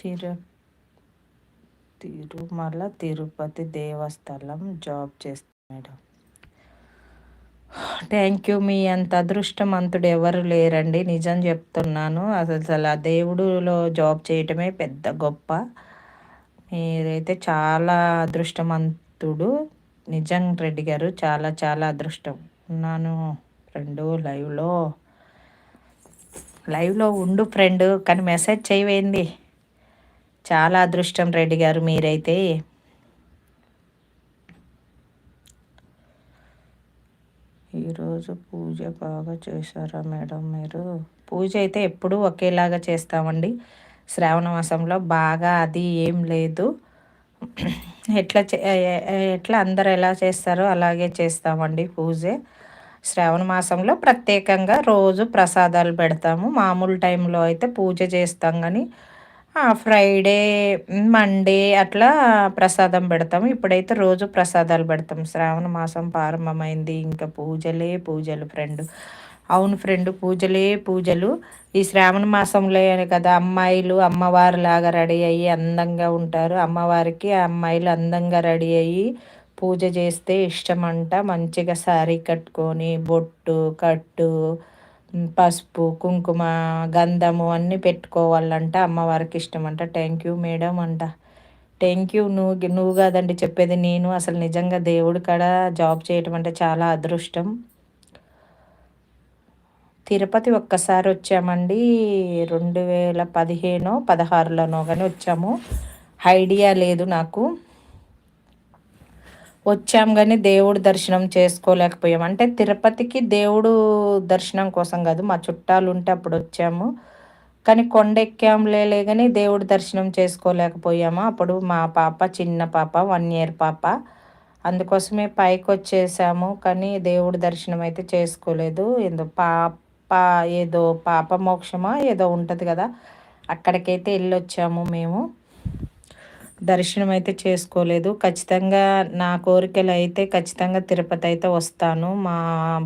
తిరు తిరుమల తిరుపతి దేవస్థలం జాబ్ చేస్తా madam. Thank you. మీ అంత అదృష్టవంతుడు ఎవరు లేరండి, నిజం చెప్తున్నాను. అసలు ఆ దేవుడులో జాబ్ చేయటమే పెద్ద గొప్ప. మీరైతే చాలా అదృష్టవంతుడు. నిజం రెడ్డి గారు, చాలా చాలా అదృష్టం. ఉన్నాను ఫ్రెండు లైవ్లో ఉండు ఫ్రెండ్, కానీ మెసేజ్ చేయవేంది. చాలా అదృష్టం రెడ్డి గారు మీరైతే. ఈరోజు పూజ బాగా చేశారా మేడం మీరు? పూజ అయితే ఎప్పుడూ ఒకేలాగా చేస్తామండి. శ్రావణ మాసంలో బాగా అది ఏం లేదు. ఎట్లా అందరు ఎలా చేస్తారో అలాగే చేస్తామండి పూజ. శ్రావణ మాసంలో ప్రత్యేకంగా రోజు ప్రసాదాలు పెడతాము. మామూలు టైంలో అయితే పూజ చేస్తాం, కానీ ఫ్రైడే మండే అట్లా ప్రసాదం పెడతాము. ఇప్పుడైతే రోజు ప్రసాదాలు పెడతాం. శ్రావణ మాసం ప్రారంభమైంది, ఇంకా పూజలే పూజలు ఫ్రెండ్. అవును ఫ్రెండ్, పూజలే పూజలు. ఈ శ్రావణ మాసంలో కదా అమ్మాయిలు అమ్మవారిలాగా రెడీ అయ్యి అందంగా ఉంటారు. అమ్మవారికి అమ్మాయిలు అందంగా రెడీ అయ్యి పూజ చేస్తే ఇష్టమంట. మంచిగా శారీ కట్టుకొని బొట్టు కట్టు పసుపు కుంకుమ గంధము అన్నీ పెట్టుకోవాలంట, అమ్మవారికి ఇష్టమంట. థ్యాంక్ యూ మేడం అంట. Thank you. నువ్వు కాదండి చెప్పేది, నేను. అసలు నిజంగా దేవుడి కాడ జాబ్ చేయటం అంటే చాలా అదృష్టం. తిరుపతి ఒక్కసారి వచ్చామండి, 2015 16లోనో కానీ వచ్చాము. ఐడియా లేదు నాకు. వచ్చాం కానీ దేవుడు దర్శనం చేసుకోలేకపోయాం. అంటే తిరుపతికి దేవుడు దర్శనం కోసం కాదు, మా చుట్టాలు ఉంటే అప్పుడు వచ్చాము. కానీ కొండ ఎక్కాంలే కానీ దేవుడు దర్శనం చేసుకోలేకపోయాము. అప్పుడు మా పాప చిన్న పాప, 1 year పాప. అందుకోసమే పైకి వచ్చేసాము, కానీ దేవుడి దర్శనం అయితే చేసుకోలేదు. ఏదో పాప మోక్షమా ఏదో ఉంటుంది కదా, అక్కడికైతే వెళ్ళొచ్చాము మేము. దర్శనం అయితే చేసుకోలేదు. ఖచ్చితంగా నా కోరికలు అయితే ఖచ్చితంగా తిరుపతి అయితే వస్తాను. మా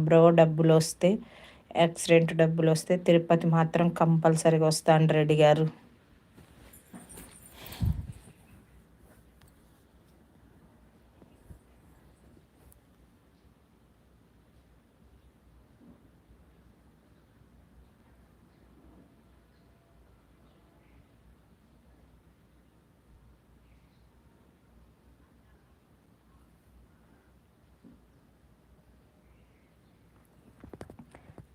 బ్రో డబ్బులు వస్తే, యాక్సిడెంట్ డబ్బులు వస్తే తిరుపతి మాత్రం కంపల్సరీగా వస్తాను రెడ్డి గారు.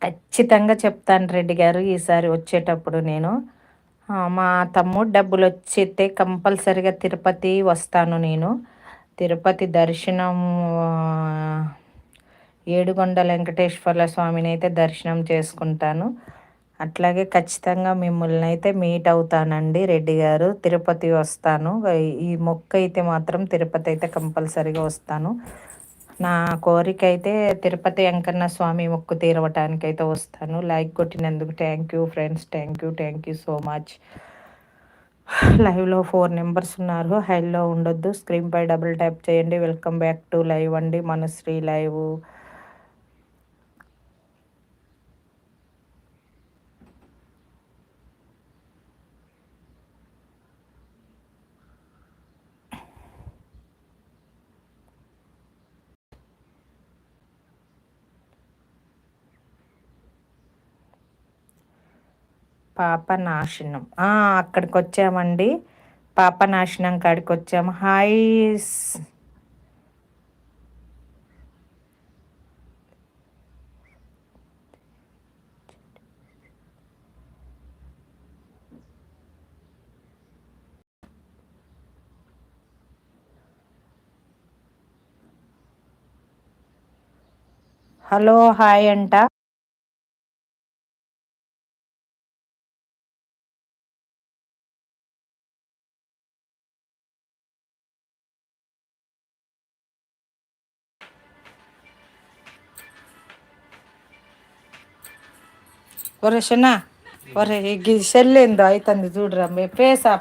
ఖచ్చితంగా చెప్తాను రెడ్డి గారు, ఈసారి వచ్చేటప్పుడు నేను. మా తమ్ముడు డబ్బులు వచ్చితే కంపల్సరిగా తిరుపతి వస్తాను నేను. తిరుపతి దర్శనం, ఏడుగొండల వెంకటేశ్వర్ల స్వామిని అయితే దర్శనం చేసుకుంటాను. అట్లాగే ఖచ్చితంగా మిమ్మల్ని అయితే మీట్ అవుతానండి రెడ్డి గారు. తిరుపతి వస్తాను. ఈ మొక్క అయితే మాత్రం తిరుపతి అయితే కంపల్సరీగా వస్తాను. నా కోరిక అయితే తిరుపతి వెంకన్న స్వామి మొక్కు తీరవటానికైతే వస్తాను. లైక్ కొట్టినందుకు thank you friends. Thank you so much. లైవ్లో 4 మెంబర్స్ ఉన్నారు. హైలో ఉండొద్దు, స్క్రీన్పై డబుల్ ట్యాప్ చేయండి. వెల్కమ్ బ్యాక్ టు లైవ్ అండి, మనశ్రీ లైవ్. పాపనాశనం అక్కడికి వచ్చామండి. పాపనాశనం కాడికి వచ్చాము. హాయ్. హలో హాయ్ అంట. ఒరే షన్నా, ఒరే సెల్ ఏందో అవుతుంది చూడరా, మీ ఫేస్